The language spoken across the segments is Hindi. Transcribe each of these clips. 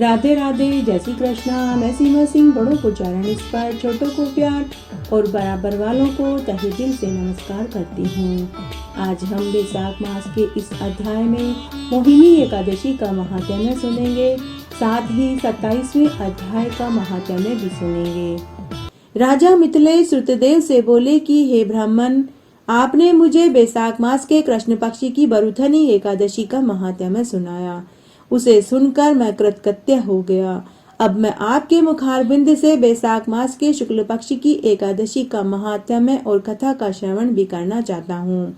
राधे राधे, जय श्री कृष्णा। मैं सीमा सिंह बड़ों को चरण स्पर्श, छोटों को प्यार और बराबर वालों को तहे दिल से नमस्कार करती हूँ। आज हम वैशाख मास के इस अध्याय में मोहिनी एकादशी का महात्म्य सुनेंगे, साथ ही 27वें अध्याय का महात्म्य भी सुनेंगे। राजा मिथिलेश श्रुतदेव से बोले कि हे ब्राह्मण, आपने मुझे वैशाख मास के कृष्ण पक्षी की बरुथनी एकादशी का महात्म्य सुनाया। उसे सुनकर मैं कृतकृत्य हो गया। अब मैं आपके मुखारबिंद से वैशाख मास के शुक्ल पक्ष की एकादशी का महात्म्य और कथा का श्रवण भी करना चाहता हूँ।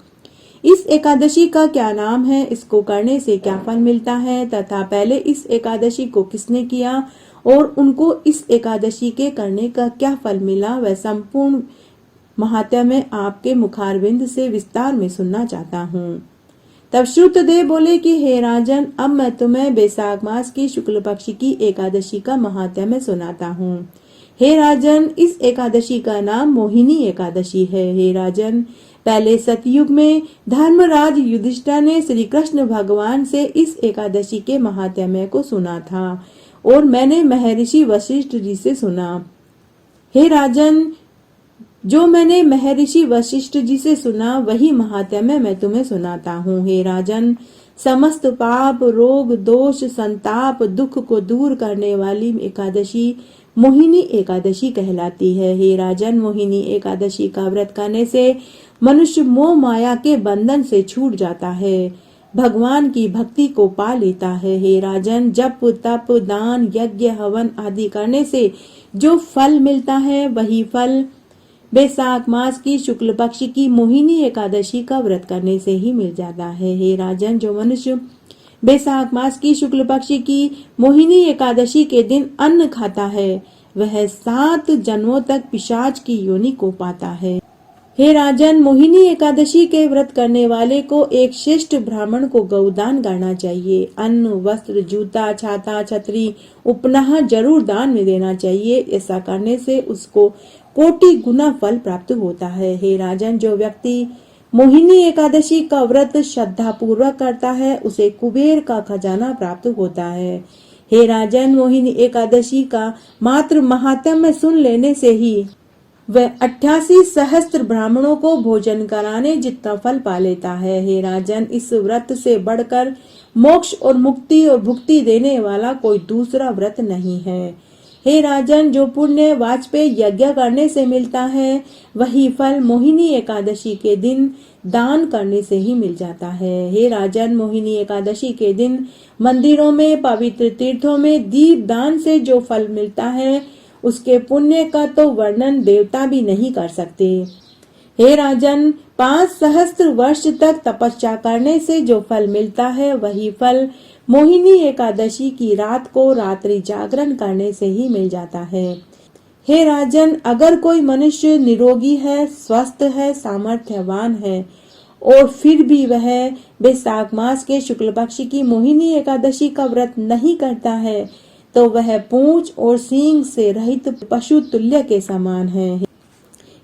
इस एकादशी का क्या नाम है, इसको करने से क्या फल मिलता है, तथा पहले इस एकादशी को किसने किया और उनको इस एकादशी के करने का क्या फल मिला, वह संपूर्ण महात्म्य आपके मुखारबिंद से विस्तार में सुनना चाहता हूँ। तब श्रुतदेव बोले कि हे राजन, अब मैं तुम्हें वैशाख मास की शुक्ल पक्ष की एकादशी का महात्म्य सुनाता हूँ। हे राजन, इस एकादशी का नाम मोहिनी एकादशी है। हे राजन, पहले सतयुग में धर्मराज युधिष्ठिर ने श्री कृष्ण भगवान से इस एकादशी के महात्म्य को सुना था और मैंने महर्षि वशिष्ठ जी से सुना। हे राजन, जो मैंने महर्षि वशिष्ठ जी से सुना वही महात्म्य मैं तुम्हें सुनाता हूँ। हे राजन, समस्त पाप, रोग, दोष, संताप, दुख को दूर करने वाली एकादशी मोहिनी एकादशी कहलाती है। हे राजन, मोहिनी एकादशी का व्रत करने से मनुष्य मोह माया के बंधन से छूट जाता है, भगवान की भक्ति को पा लेता है। हे राजन, जप, तप, दान, यज्ञ, हवन आदि करने से जो फल मिलता है वही फल वैशाख मास की शुक्ल पक्ष की मोहिनी एकादशी का व्रत करने से ही मिल जाता है। हे राजन, जो मनुष्य वैशाख मास की शुक्ल पक्ष की मोहिनी एकादशी के दिन अन्न खाता है वह 7 जन्मों तक पिशाच की योनि को पाता है। हे राजन, मोहिनी एकादशी के व्रत करने वाले को एक श्रेष्ठ ब्राह्मण को गौदान करना चाहिए। अन्न, वस्त्र, जूता, छाता, छतरी, उपनह जरूर दान में देना चाहिए। ऐसा करने से उसको कोटि गुना फल प्राप्त होता है। हे राजन, जो व्यक्ति मोहिनी एकादशी का व्रत श्रद्धा पूर्वक करता है उसे कुबेर का खजाना प्राप्त होता है। हे राजन, मोहिनी एकादशी का मात्र महात्म्य सुन लेने से ही वह 88 सहस्त्र ब्राह्मणों को भोजन कराने जितना फल पा लेता है। हे राजन, इस व्रत से बढ़कर मोक्ष और मुक्ति और भुक्ति देने वाला कोई दूसरा व्रत नहीं है। हे राजन, जो पुण्य वाजपेयी यज्ञ करने से मिलता है वही फल मोहिनी एकादशी के दिन दान करने से ही मिल जाता है। हे राजन, मोहिनी एकादशी के दिन मंदिरों में, पवित्र तीर्थों में दीप दान से जो फल मिलता है उसके पुण्य का तो वर्णन देवता भी नहीं कर सकते। हे राजन, 5 सहस्त्र वर्ष तक तपस्या करने से जो फल मिलता है वही फल मोहिनी एकादशी की रात को रात्रि जागरण करने से ही मिल जाता है। हे राजन, अगर कोई मनुष्य निरोगी है, स्वस्थ है, सामर्थ्यवान है और फिर भी वह वैशाख मास के शुक्ल पक्ष की मोहिनी एकादशी का व्रत नहीं करता है तो वह पूंछ और सींग से रहित पशु तुल्य के समान है।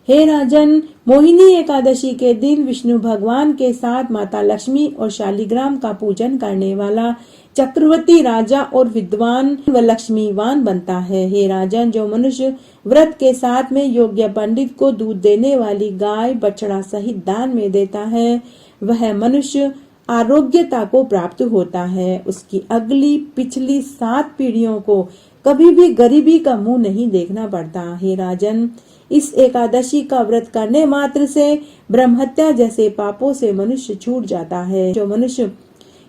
हे राजन, मोहिनी एकादशी के दिन विष्णु भगवान के साथ माता लक्ष्मी और शालिग्राम का पूजन करने वाला चक्रवर्ती राजा और विद्वान व लक्ष्मीवान बनता है। हे राजन, जो मनुष्य व्रत के साथ में योग्य पंडित को दूध देने वाली गाय, बछड़ा सहित दान में देता है वह मनुष्य आरोग्यता को प्राप्त होता है। उसकी अगली पिछली 7 पीढ़ियों को कभी भी गरीबी का मुंह नहीं देखना पड़ता। हे राजन, इस एकादशी का व्रत करने मात्र से ब्रह्महत्या जैसे पापों से मनुष्य छूट जाता है। जो मनुष्य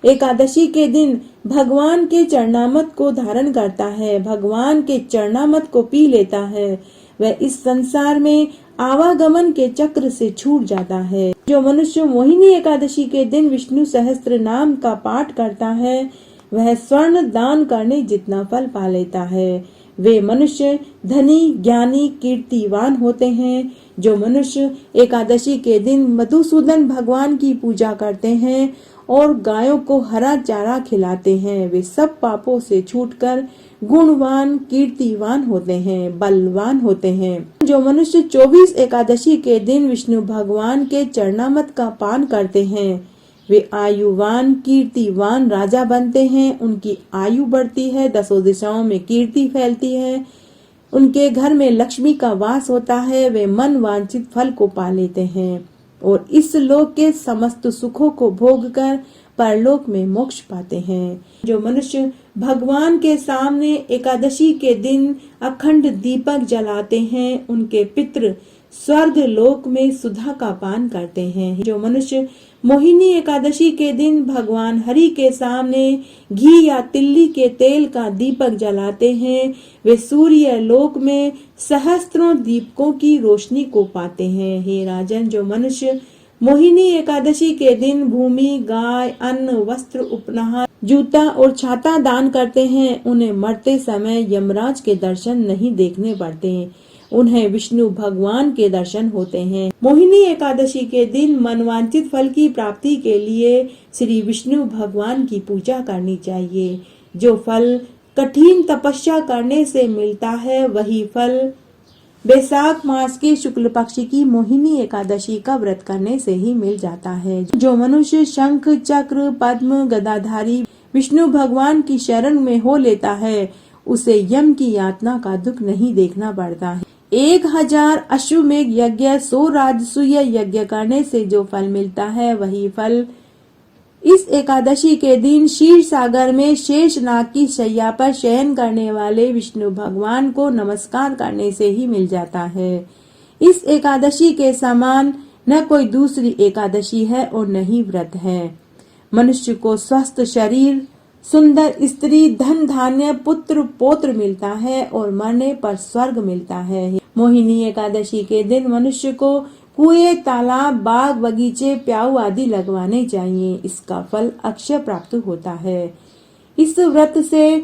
एकादशी के दिन भगवान के चरणामृत को धारण करता है, भगवान के चरणामृत को पी लेता है, वह इस संसार में आवागमन के चक्र से छूट जाता है। जो मनुष्य मोहिनी एकादशी के दिन विष्णु सहस्त्र नाम का पाठ करता है वह स्वर्ण दान करने जितना फल पा लेता है। वे मनुष्य धनी, ज्ञानी, कीर्तिवान होते हैं। जो मनुष्य एकादशी के दिन मधुसूदन भगवान की पूजा करते हैं और गायों को हरा चारा खिलाते हैं वे सब पापों से छूटकर गुणवान, कीर्तिवान होते हैं, बलवान होते हैं। जो मनुष्य 24 एकादशी के दिन विष्णु भगवान के चरणामृत का पान करते हैं वे आयुवान कीर्तिवान राजा बनते हैं। उनकी आयु बढ़ती है, 10 दिशाओं में कीर्ति फैलती है, उनके घर में लक्ष्मी का वास होता है। वे मन वांछित फल को पा लेते हैं और इस लोक के समस्त सुखों को भोग कर परलोक में मोक्ष पाते हैं। जो मनुष्य भगवान के सामने एकादशी के दिन अखंड दीपक जलाते हैं, उनके पितृ स्वर्ग लोक में सुधा का पान करते हैं। जो मनुष्य मोहिनी एकादशी के दिन भगवान हरि के सामने घी या तिल्ली के तेल का दीपक जलाते हैं, वे सूर्य लोक में सहस्त्रों दीपकों की रोशनी को पाते हैं। हे राजन, जो मनुष्य मोहिनी एकादशी के दिन भूमि, गाय, अन्न, वस्त्र, उपनहार, जूता और छाता दान करते हैं, उन्हें मरते समय यमराज के दर्शन नहीं देखने पड़ते, उन्हें विष्णु भगवान के दर्शन होते हैं। मोहिनी एकादशी के दिन मनवांछित फल की प्राप्ति के लिए श्री विष्णु भगवान की पूजा करनी चाहिए। जो फल कठिन तपस्या करने से मिलता है, वही फल बैसाख मास के शुक्ल पक्ष की मोहिनी एकादशी का व्रत करने से ही मिल जाता है। जो मनुष्य शंख, चक्र, पद्म, गदाधारी विष्णु भगवान की शरण में हो लेता है, उसे यम की यातना का दुख नहीं देखना पड़ता है। 1000 अश्वमेघ यज्ञ, 100 राजसूय यज्ञ करने से जो फल मिलता है, वही फल इस एकादशी के दिन क्षीर सागर में शेष नाग की शैया पर शयन करने वाले विष्णु भगवान को नमस्कार करने से ही मिल जाता है। इस एकादशी के समान न कोई दूसरी एकादशी है और न ही व्रत है। मनुष्य को स्वस्थ शरीर, सुंदर स्त्री, धन धान्य, पुत्र पौत्र मिलता है और मरने पर स्वर्ग मिलता है। मोहिनी एकादशी के दिन मनुष्य को कुएं, तालाब, बाग, बगीचे, प्याऊ आदि लगवाने चाहिए। इसका फल अक्षय प्राप्त होता है। इस व्रत से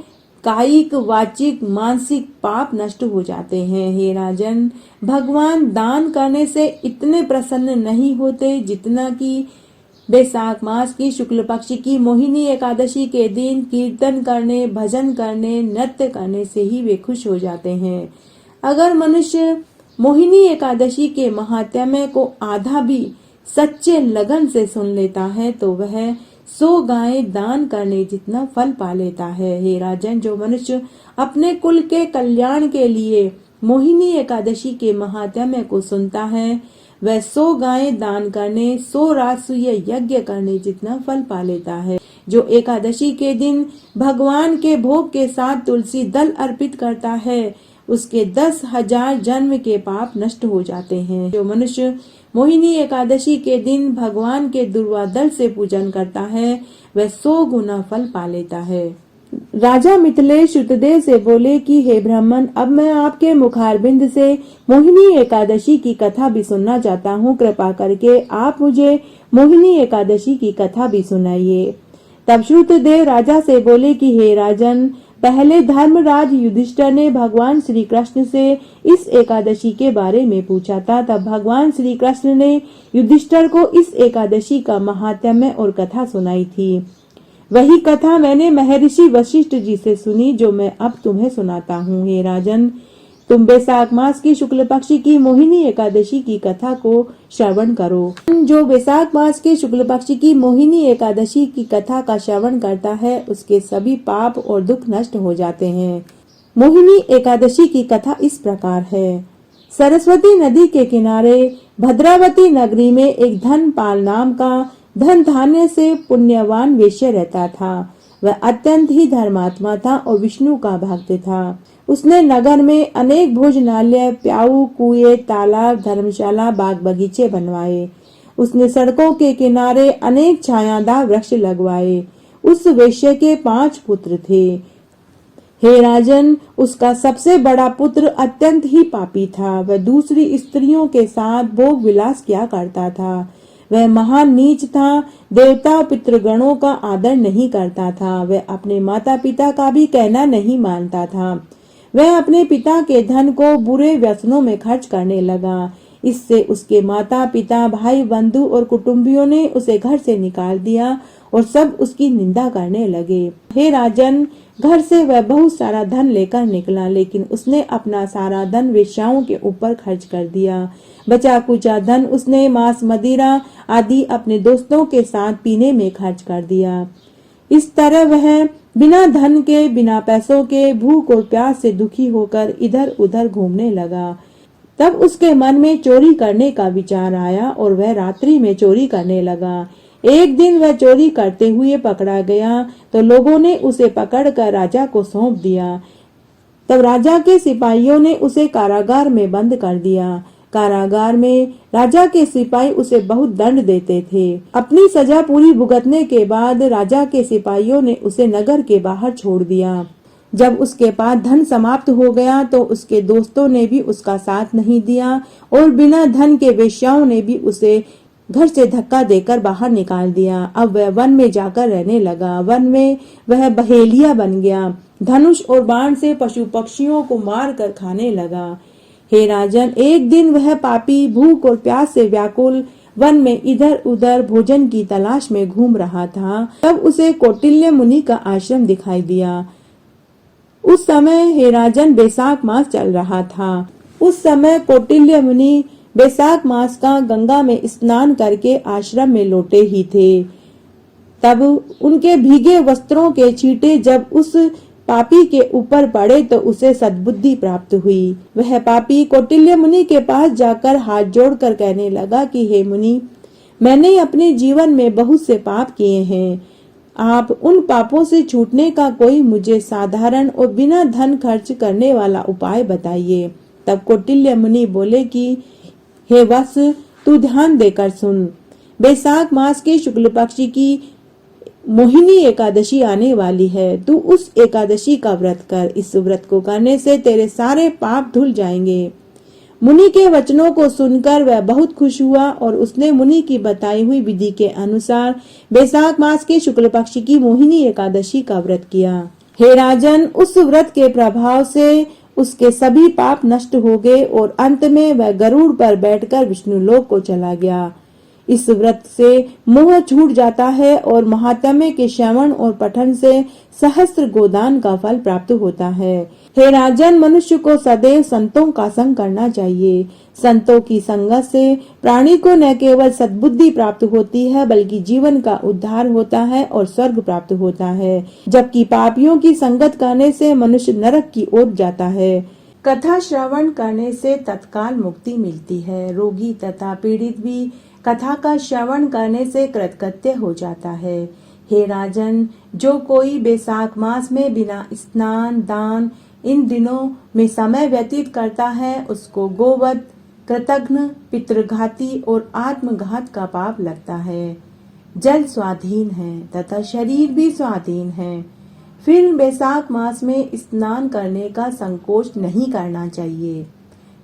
कायिक, वाचिक, मानसिक पाप नष्ट हो जाते हैं। हे राजन, भगवान दान करने से इतने प्रसन्न नहीं होते जितना कि बैसाख मास की शुक्ल पक्ष की मोहिनी एकादशी के दिन कीर्तन करने, भजन करने, नृत्य करने से ही वे खुश हो जाते हैं। अगर मनुष्य मोहिनी एकादशी के महात्म्य को आधा भी सच्चे लगन से सुन लेता है तो वह 100 गायें दान करने जितना फल पा लेता है। हे राजन, जो मनुष्य अपने कुल के कल्याण के लिए मोहिनी एकादशी के महात्म्य को सुनता है, वह 100 गायें दान करने, 100 राजसूय यज्ञ करने जितना फल पा लेता है। जो एकादशी के दिन भगवान के भोग के साथ तुलसी दल अर्पित करता है, उसके 10,000 जन्म के पाप नष्ट हो जाते हैं। जो मनुष्य मोहिनी एकादशी के दिन भगवान के दुर्वा दल से पूजन करता है, वह 100 गुना फल पा लेता है। राजा मिथिलेश श्रुतदेव से बोले कि हे ब्राह्मण, अब मैं आपके मुखारबिंद से मोहिनी एकादशी की कथा भी सुनना चाहता हूँ। कृपा करके आप मुझे मोहिनी एकादशी की कथा भी सुनाइए। तब श्रुतदेव राजा से बोले कि हे राजन, पहले धर्मराज युधिष्ठिर ने भगवान श्री कृष्ण से इस एकादशी के बारे में पूछा था। तब भगवान श्री कृष्ण ने युधिष्ठिर को इस एकादशी का महात्म्य और कथा सुनाई थी। वही कथा मैंने महर्षि वशिष्ठ जी से सुनी, जो मैं अब तुम्हें सुनाता हूँ। हे राजन, तुम बैसाख मास की शुक्ल पक्ष की मोहिनी एकादशी की कथा को श्रवण करो। जो बैसाख मास के शुक्ल पक्ष की मोहिनी एकादशी की कथा का श्रवण करता है, उसके सभी पाप और दुख नष्ट हो जाते हैं। मोहिनी एकादशी की कथा इस प्रकार है। सरस्वती नदी के किनारे भद्रावती नगरी में एक धनपाल नाम का धन धान्य से पुण्यवान वेश्य रहता था। वह अत्यंत ही धर्मात्मा था और विष्णु का भक्त था। उसने नगर में अनेक भोजनालय, प्याऊ, कुएं, तालाब, धर्मशाला, बाग बगीचे बनवाए। उसने सड़कों के किनारे अनेक छायादार वृक्ष लगवाए। उस वेश्या के 5 पुत्र थे। हे राजन, उसका सबसे बड़ा पुत्र अत्यंत ही पापी था। वह दूसरी स्त्रियों के साथ भोग विलास किया करता था। वह महान नीच था। देवता पितृगणों का आदर नहीं करता था। वह अपने माता पिता का भी कहना नहीं मानता था। वह अपने पिता के धन को बुरे व्यसनों में खर्च करने लगा। इससे उसके माता पिता, भाई बंधु और कुटुंबियों ने उसे घर से निकाल दिया और सब उसकी निंदा करने लगे। हे राजन, घर से वह बहुत सारा धन लेकर निकला, लेकिन उसने अपना सारा धन वेश्याओं के ऊपर खर्च कर दिया। बचा कुचा धन उसने मांस, मदिरा आदि अपने दोस्तों के साथ पीने में खर्च कर दिया। इस तरह वह बिना धन के, बिना पैसों के, भूख और प्यास से दुखी होकर इधर उधर घूमने लगा। तब उसके मन में चोरी करने का विचार आया और वह रात्रि में चोरी करने लगा। एक दिन वह चोरी करते हुए पकड़ा गया तो लोगों ने उसे पकड़कर राजा को सौंप दिया। तब राजा के सिपाहियों ने उसे कारागार में बंद कर दिया। कारागार में राजा के सिपाही उसे बहुत दंड देते थे। अपनी सजा पूरी भुगतने के बाद राजा के सिपाहियों ने उसे नगर के बाहर छोड़ दिया। जब उसके पास धन समाप्त हो गया तो उसके दोस्तों ने भी उसका साथ नहीं दिया और बिना धन के वेश्याओं ने भी उसे घर से धक्का देकर बाहर निकाल दिया। अब वह वन में जाकर रहने लगा। वन में वह बहेलिया बन गया। धनुष और बाण से पशु पक्षियों को मार कर खाने लगा। हे राजन, एक दिन वह पापी भूख और प्यास से व्याकुल वन में इधर उधर भोजन की तलाश में घूम रहा था। तब उसे कौटिल्य मुनि का आश्रम दिखाई दिया। उस समय हे राजन बैसाख मास चल रहा था। उस समय कौटिल्य मुनि बैसाख मास का गंगा में स्नान करके आश्रम में लौटे ही थे। तब उनके भीगे वस्त्रों के छींटे जब उस पापी के ऊपर पड़े तो उसे सद्बुद्धि प्राप्त हुई। वह पापी कौटिल्य मुनि के पास जाकर हाथ जोड़कर कहने लगा कि हे मुनि, मैंने अपने जीवन में बहुत से पाप किए हैं। आप उन पापों से छूटने का कोई मुझे साधारण और बिना धन खर्च करने वाला उपाय बताइए। तब कौटिल्य मुनि बोले कि हे वत्स, तू ध्यान देकर सुन। बैसाख मास के शुक्ल पक्ष की मोहिनी एकादशी आने वाली है। तू उस एकादशी का व्रत कर। इस व्रत को करने से तेरे सारे पाप धुल जाएंगे। मुनि के वचनों को सुनकर वह बहुत खुश हुआ और उसने मुनि की बताई हुई विधि के अनुसार बैसाख मास के शुक्ल पक्ष की मोहिनी एकादशी का व्रत किया। हे राजन, उस व्रत के प्रभाव से उसके सभी पाप नष्ट हो गए और अंत में वह गरुड़ पर बैठकर विष्णुलोक को चला गया। इस व्रत से मोह छूट जाता है और महात्म्य के श्रवण और पठन से सहस्त्र गोदान का फल प्राप्त होता है। हे राजन, मनुष्य को सदैव संतों का संग करना चाहिए। संतों की संगत से प्राणी को न केवल सद्बुद्धि प्राप्त होती है बल्कि जीवन का उद्धार होता है और स्वर्ग प्राप्त होता है, जबकि पापियों की संगत करने से मनुष्य नरक की ओर जाता है। कथा श्रवण करने से तत्काल मुक्ति मिलती है। रोगी तथा पीड़ित भी कथा का श्रवण करने से कृतकृत्य हो जाता है। हे राजन, जो कोई बैसाख मास में बिना स्नान, दान इन दिनों में समय व्यतीत करता है उसको गोवध, कृतघ्न, पितृघाती और आत्मघात का पाप लगता है। जल स्वाधीन है तथा शरीर भी स्वाधीन है। फिर बैसाख मास में स्नान करने का संकोच नहीं करना चाहिए।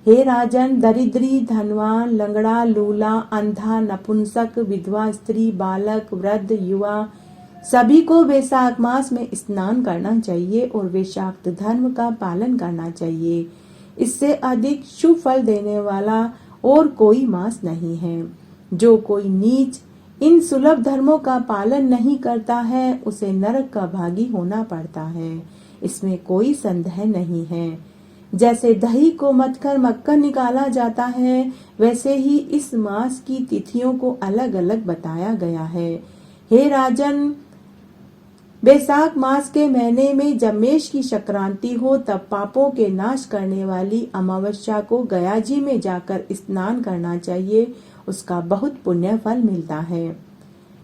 हे राजन, दरिद्री, धनवान, लंगड़ा, लूला, अंधा, नपुंसक, विधवा स्त्री, बालक, वृद्ध, युवा सभी को बैसाख मास में स्नान करना चाहिए और वेशाक्त धर्म का पालन करना चाहिए। इससे अधिक शुभ फल देने वाला और कोई मास नहीं है। जो कोई नीच इन सुलभ धर्मों का पालन नहीं करता है उसे नरक का भागी होना पड़ता है। इसमें कोई संदेह नहीं है। जैसे दही को मथकर मक्खन निकाला जाता है वैसे ही इस मास की तिथियों को अलग अलग बताया गया है। हे राजन, बैसाख मास के महीने में जब मेष की संक्रांति हो तब पापों के नाश करने वाली अमावस्या को गया जी में जाकर स्नान करना चाहिए। उसका बहुत पुण्य फल मिलता है।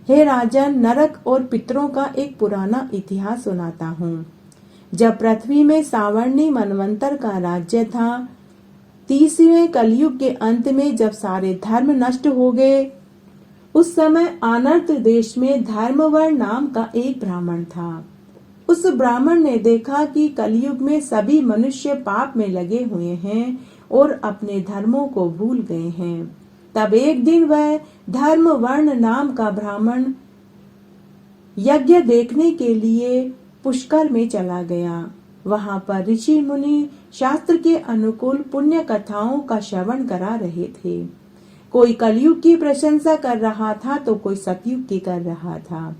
हे राजन, नरक और पितरों का एक पुराना इतिहास सुनाता हूँ। जब पृथ्वी में सावर्णी मनवंतर का राज्य था, 30वें कलयुग के अंत में जब सारे धर्म नष्ट हो गए, उस समय आनर्त देश में धर्मवर्ण नाम का एक ब्राह्मण था। उस ब्राह्मण ने देखा कि कलयुग में सभी मनुष्य पाप में लगे हुए हैं और अपने धर्मों को भूल गए हैं। तब एक दिन वह धर्मवर्ण नाम का ब्राह्मण यज्ञ देखने के लिए पुष्कर में चला गया। वहां पर ऋषि मुनि शास्त्र के अनुकूल पुण्य कथाओं का श्रवण करा रहे थे। कोई कलयुग की प्रशंसा कर रहा था तो कोई सतयुग की कर रहा था।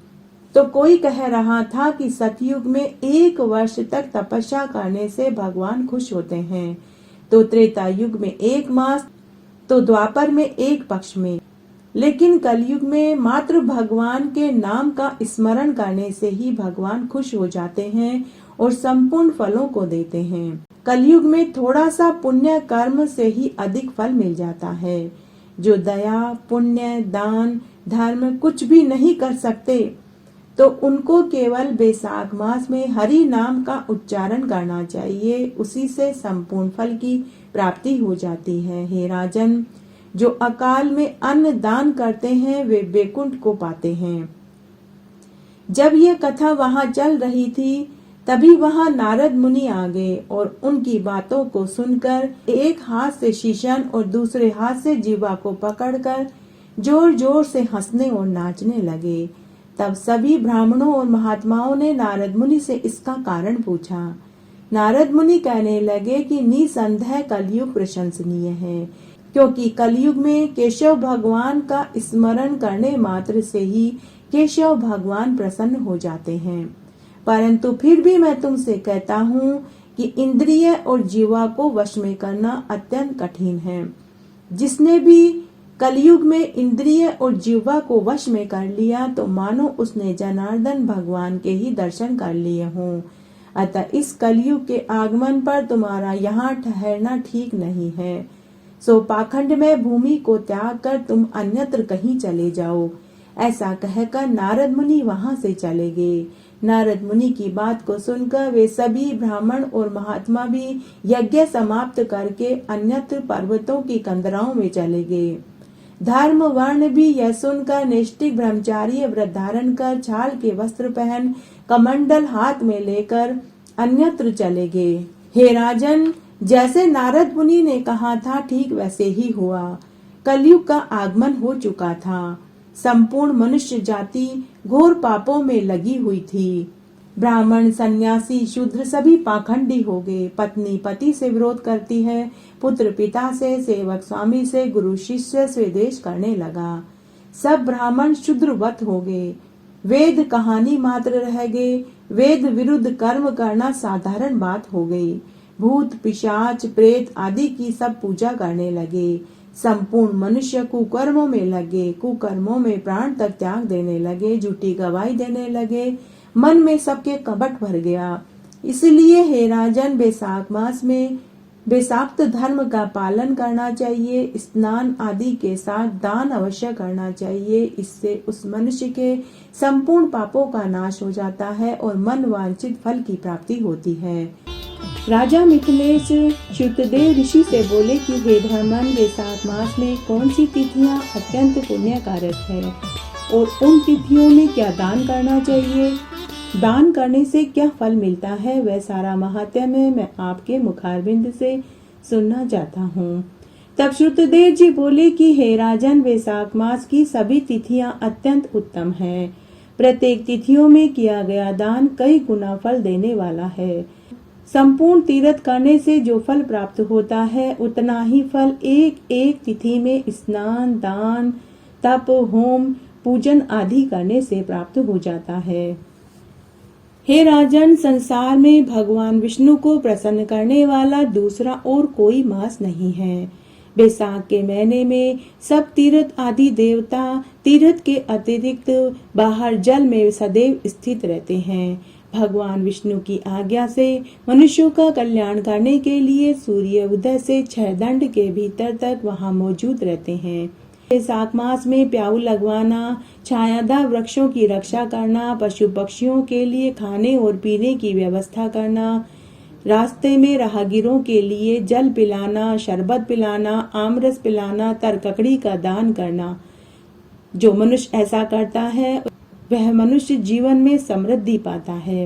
तो कोई कह रहा था कि सतयुग में 1 वर्ष तक तपस्या करने से भगवान खुश होते हैं, तो त्रेता युग में 1 मास, तो द्वापर में 1 पक्ष में, लेकिन कलयुग में मात्र भगवान के नाम का स्मरण करने से ही भगवान खुश हो जाते हैं और संपूर्ण फलों को देते हैं। कलयुग में थोड़ा सा पुण्य कर्म से ही अधिक फल मिल जाता है। जो दया, पुण्य, दान, धर्म कुछ भी नहीं कर सकते, तो उनको केवल बैसाख मास में हरि नाम का उच्चारण करना चाहिए, उसी से संपूर्ण फल की प्राप्ति हो जाती है। हे राजन, जो अकाल में अन्न दान करते हैं वे वैकुंठ को पाते हैं। जब ये कथा वहां चल रही थी, तभी वहां नारद मुनि आ गए और उनकी बातों को सुनकर एक हाथ से शीशन और दूसरे हाथ से जीवा को पकड़कर जोर जोर से हंसने और नाचने लगे। तब सभी ब्राह्मणों और महात्माओं ने नारद मुनि से इसका कारण पूछा। नारद मुनि कहने लगे कि निसंदेह कलयुग प्रशंसनीय है, क्योंकि कलयुग में केशव भगवान का स्मरण करने मात्र से ही केशव भगवान प्रसन्न हो जाते हैं। परंतु फिर भी मैं तुमसे कहता हूँ कि इंद्रिय और जीवा को वश में करना अत्यंत कठिन है। जिसने भी कलयुग में इंद्रिय और जीवा को वश में कर लिया, तो मानो उसने जनार्दन भगवान के ही दर्शन कर लिए हों। अतः इस कलयुग के आगमन पर तुम्हारा यहाँ ठहरना ठीक नहीं है। सो पाखंड में भूमि को त्याग कर तुम अन्यत्र कहीं चले जाओ। ऐसा कहकर नारद मुनि वहां से चले गए। नारद मुनि की बात को सुनकर वे सभी ब्राह्मण और महात्मा भी यज्ञ समाप्त करके अन्यत्र पर्वतों की कंदराओं में चले गए। धर्म वर्ण भी यह सुनकर नैष्ठिक ब्रह्मचारी व्रत धारण कर छाल के वस्त्र पहन कमंडल हाथ में लेकर अन्यत्र चले गए। हे राजन, जैसे नारद मुनि ने कहा था ठीक वैसे ही हुआ। कलयुग का आगमन हो चुका था। संपूर्ण मनुष्य जाति घोर पापों में लगी हुई थी। ब्राह्मण, सन्यासी, शूद्र सभी पाखंडी हो गए। पत्नी पति से विरोध करती है, पुत्र पिता से, सेवक स्वामी से, गुरु शिष्य से द्वेष करने लगा। सब ब्राह्मण शूद्रवत हो गए। वेद कहानी मात्र रह गए। वेद विरुद्ध कर्म करना साधारण बात हो गई। भूत, पिशाच, प्रेत आदि की सब पूजा करने लगे। संपूर्ण मनुष्य कुकर्मों में लगे। कुकर्मों में प्राण तक त्याग देने लगे। झूठी गवाही देने लगे। मन में सबके कपट भर गया। इसलिए हे राजन, बैसाख मास में बैसाक्त धर्म का पालन करना चाहिए। स्नान आदि के साथ दान अवश्य करना चाहिए। इससे उस मनुष्य के संपूर्ण पापों का नाश हो जाता है और मन वांछित फल की प्राप्ति होती है। राजा मिथिलेश श्रुतदेव ऋषि से बोले कि हे ब्राह्मण, बैसाख मास में कौन सी तिथियां अत्यंत पुण्यकारक है और उन तिथियों में क्या दान करना चाहिए, दान करने से क्या फल मिलता है, वह सारा महात्म्य मैं आपके मुखारबिंद से सुनना चाहता हूँ। तब श्रुतदेव जी बोले कि हे राजन, बैसाख मास की सभी तिथियां अत्यंत उत्तम है। प्रत्येक तिथियों में किया गया दान कई गुना फल देने वाला है। संपूर्ण तीर्थ करने से जो फल प्राप्त होता है, उतना ही फल एक एक तिथि में स्नान, दान, तप, होम, पूजन आदि करने से प्राप्त हो जाता है। हे राजन, संसार में भगवान विष्णु को प्रसन्न करने वाला दूसरा और कोई मास नहीं है। बैसाख के महीने में सब तीर्थ आदि देवता तीर्थ के अतिरिक्त बाहर जल में सदैव स्थित रहते हैं। भगवान विष्णु की आज्ञा से मनुष्यों का कल्याण करने के लिए सूर्य उदय से 6 दंड के भीतर तक वहां मौजूद रहते हैं। बैसाख मास में प्याऊ लगवाना, छायादार वृक्षों की रक्षा करना, पशु पक्षियों के लिए खाने और पीने की व्यवस्था करना, रास्ते में राहगीरों के लिए जल पिलाना, शरबत पिलाना, आमरस पिलाना, तरककड़ी का दान करना। जो मनुष्य ऐसा करता है वह मनुष्य जीवन में समृद्धि पाता है।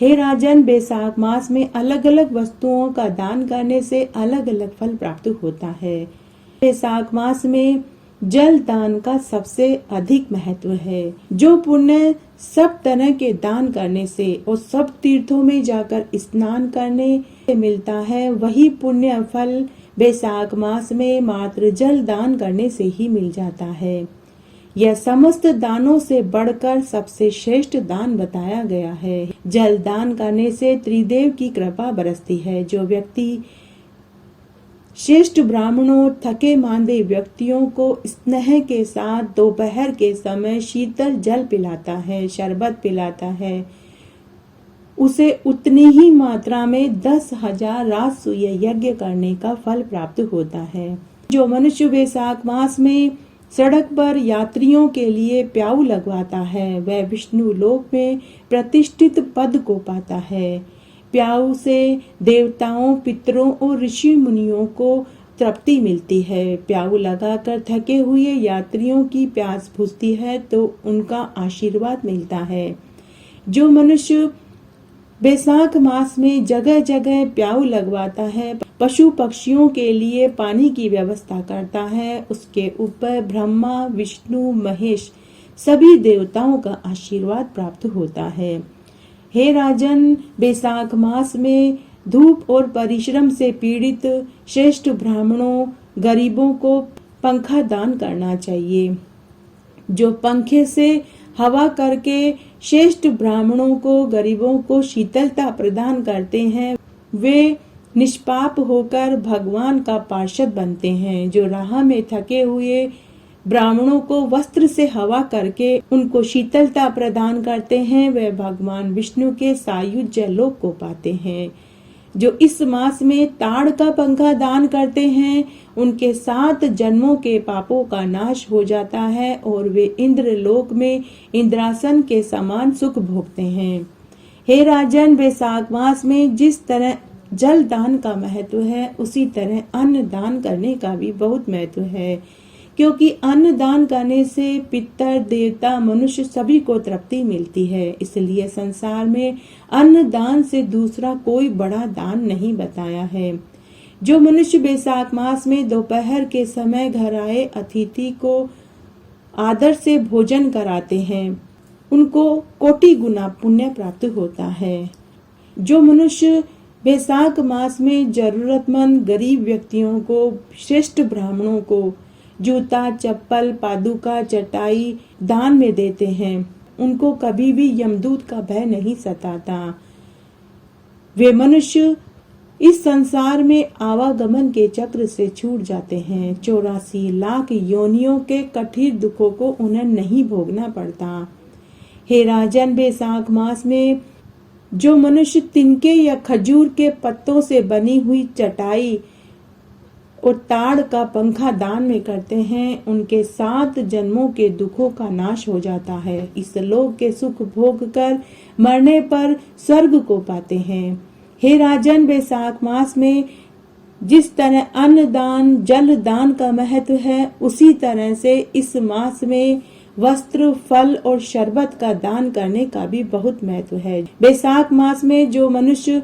हे राजन, बैसाख मास में अलग अलग वस्तुओं का दान करने से अलग अलग फल प्राप्त होता है। बैसाख मास में जल दान का सबसे अधिक महत्व है। जो पुण्य सब तरह के दान करने से और सब तीर्थों में जाकर स्नान करने से मिलता है, वही पुण्य फल बैसाख मास में मात्र जल दान करने से ही मिल जाता है। यह समस्त दानों से बढ़कर सबसे श्रेष्ठ दान बताया गया है। जल दान करने से त्रिदेव की कृपा बरसती है। जो व्यक्ति श्रेष्ठ ब्राह्मणों, थके मांदे व्यक्तियों को स्नेह के साथ दोपहर के समय शीतल जल पिलाता है, शरबत पिलाता है, उसे उतनी ही मात्रा में 10,000 राजसूय यज्ञ करने का फल प्राप्त होता है। जो मनुष्य वैशाख मास में सड़क पर यात्रियों के लिए प्याऊ लगवाता है, वह विष्णु लोक में प्रतिष्ठित पद को पाता है। प्याऊ से देवताओं, पितरों और ऋषि मुनियों को तृप्ति मिलती है। प्याऊ लगाकर थके हुए यात्रियों की प्यास बुझती है तो उनका आशीर्वाद मिलता है। जो मनुष्य वैशाख मास में जगह जगह प्याऊ लगवाता है, पशु पक्षियों के लिए पानी की व्यवस्था करता है, उसके ऊपर ब्रह्मा, विष्णु, महेश सभी देवताओं का आशीर्वाद प्राप्त होता है। हे राजन, वैशाख मास में धूप और परिश्रम से पीड़ित श्रेष्ठ ब्राह्मणों, गरीबों को पंखा दान करना चाहिए। जो पंखे से हवा करके श्रेष्ठ ब्राह्मणों को, गरीबों को शीतलता प्रदान करते हैं, वे निष्पाप होकर भगवान का पार्षद बनते हैं। जो राह में थके हुए ब्राह्मणों को वस्त्र से हवा करके उनको शीतलता प्रदान करते हैं, वे भगवान विष्णु के सायुज्य लोक को पाते हैं। जो इस मास में ताड़ का पंखा दान करते हैं, उनके 7 जन्मों के पापों का नाश हो जाता है और वे इंद्र लोक में इंद्रासन के समान सुख भोगते हैं। हे राजन, वैशाख मास में जिस तरह जल दान का महत्व है, उसी तरह अन्न दान करने का भी बहुत महत्व है, क्योंकि अन्न दान करने से पितर, देवता, मनुष्य सभी को तृप्ति मिलती है। इसलिए संसार में अन्न दान से दूसरा कोई बड़ा दान नहीं बताया है। जो मनुष्य वैशाख मास में दोपहर के समय घर आए अतिथि को आदर से भोजन कराते हैं, उनको कोटि गुना पुण्य प्राप्त होता है। जो मनुष्य वैशाख मास में जरूरतमंद गरीब व्यक्तियों को, श्रेष्ठ ब्राह्मणों को जूता, चप्पल, पादुका, चटाई दान में देते हैं, उनको कभी भी यमदूत का भय नहीं सताता। वे मनुष्य इस संसार में आवागमन के चक्र से छूट जाते हैं। 84 लाख योनियों के कठिन दुखों को उन्हें नहीं भोगना पड़ता। हे राजन, वैशाख मास में जो मनुष्य तिनके या खजूर के पत्तों से बनी हुई चटाई और ताड़ का पंखा दान में करते हैं, उनके 7 जन्मों के दुखों का नाश हो जाता है। इस लोक के सुख भोग कर मरने पर स्वर्ग को पाते हैं। हे राजन, वैशाख मास में जिस तरह अन्न दान, जल दान का महत्व है, उसी तरह से इस मास में वस्त्र, फल और शरबत का दान करने का भी बहुत महत्व है। वैशाख मास में जो मनुष्य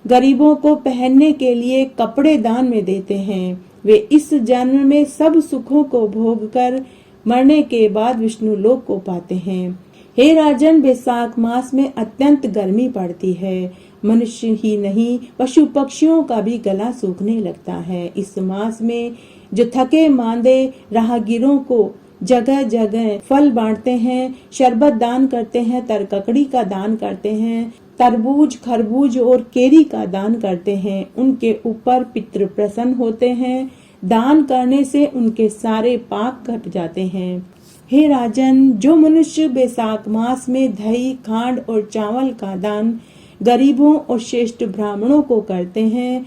गरीबों को पहनने के लिए कपड़े दान में देते हैं, वे इस जन्म में सब सुखों को भोग कर मरने के बाद विष्णु लोक को पाते हैं। हे राजन, वैशाख मास में अत्यंत गर्मी पड़ती है। मनुष्य ही नहीं, पशु पक्षियों का भी गला सूखने लगता है। इस मास में जो थके मांदे राहगीरों को जगह जगह फल बांटते हैं, शरबत दान करते हैं, तरककड़ी का दान करते हैं, तरबूज, खरबूज और केरी का दान करते हैं, उनके ऊपर पितृ प्रसन्न होते हैं। दान करने से उनके सारे पाप कट जाते हैं। हे राजन, जो मनुष्य वैशाख मास में दही, खांड और चावल का दान गरीबों और श्रेष्ठ ब्राह्मणों को करते हैं,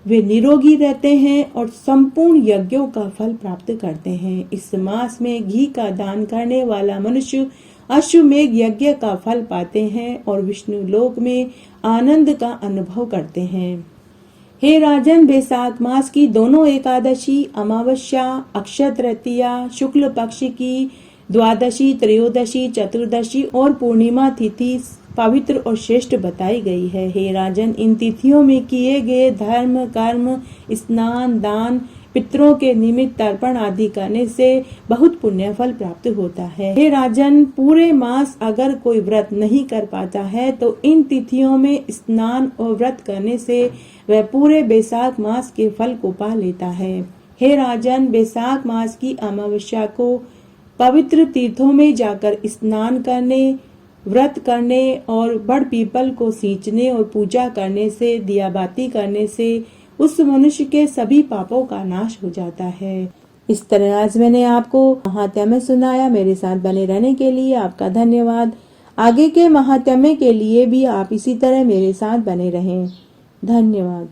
वे निरोगी रहते हैं और संपूर्ण यज्ञों का फल प्राप्त करते हैं। इस मास में घी का दान करने वाला मनुष्य अश्वमेघ यज्ञ का फल पाते हैं और विष्णु लोक में आनंद का अनुभव करते हैं। हे राजन, वैशाख मास की दोनों एकादशी, अमावस्या, अक्षय तृतीया, शुक्ल पक्ष की द्वादशी, त्रयोदशी, चतुर्दशी और पूर्णिमा तिथि पवित्र और श्रेष्ठ बताई गई है। हे राजन, इन तिथियों में किए गए धर्म, कर्म, स्नान, दान, पितरों के निमित्त तर्पण आदि करने से बहुत पुण्य फल प्राप्त होता है। हे राजन, पूरे मास अगर कोई व्रत नहीं कर पाता है तो इन तिथियों में स्नान और व्रत करने से वह पूरे वैशाख मास के फल को पा लेता है। हे राजन, वैशाख मास की अमावस्या को पवित्र तीर्थों में जाकर स्नान करने, व्रत करने और बड़ पीपल को सींचने और पूजा करने से, दिया बाती करने से उस मनुष्य के सभी पापों का नाश हो जाता है। इस तरह आज मैंने आपको महात्म्य सुनाया। मेरे साथ बने रहने के लिए आपका धन्यवाद। आगे के महात्म्य के लिए भी आप इसी तरह मेरे साथ बने रहें। धन्यवाद।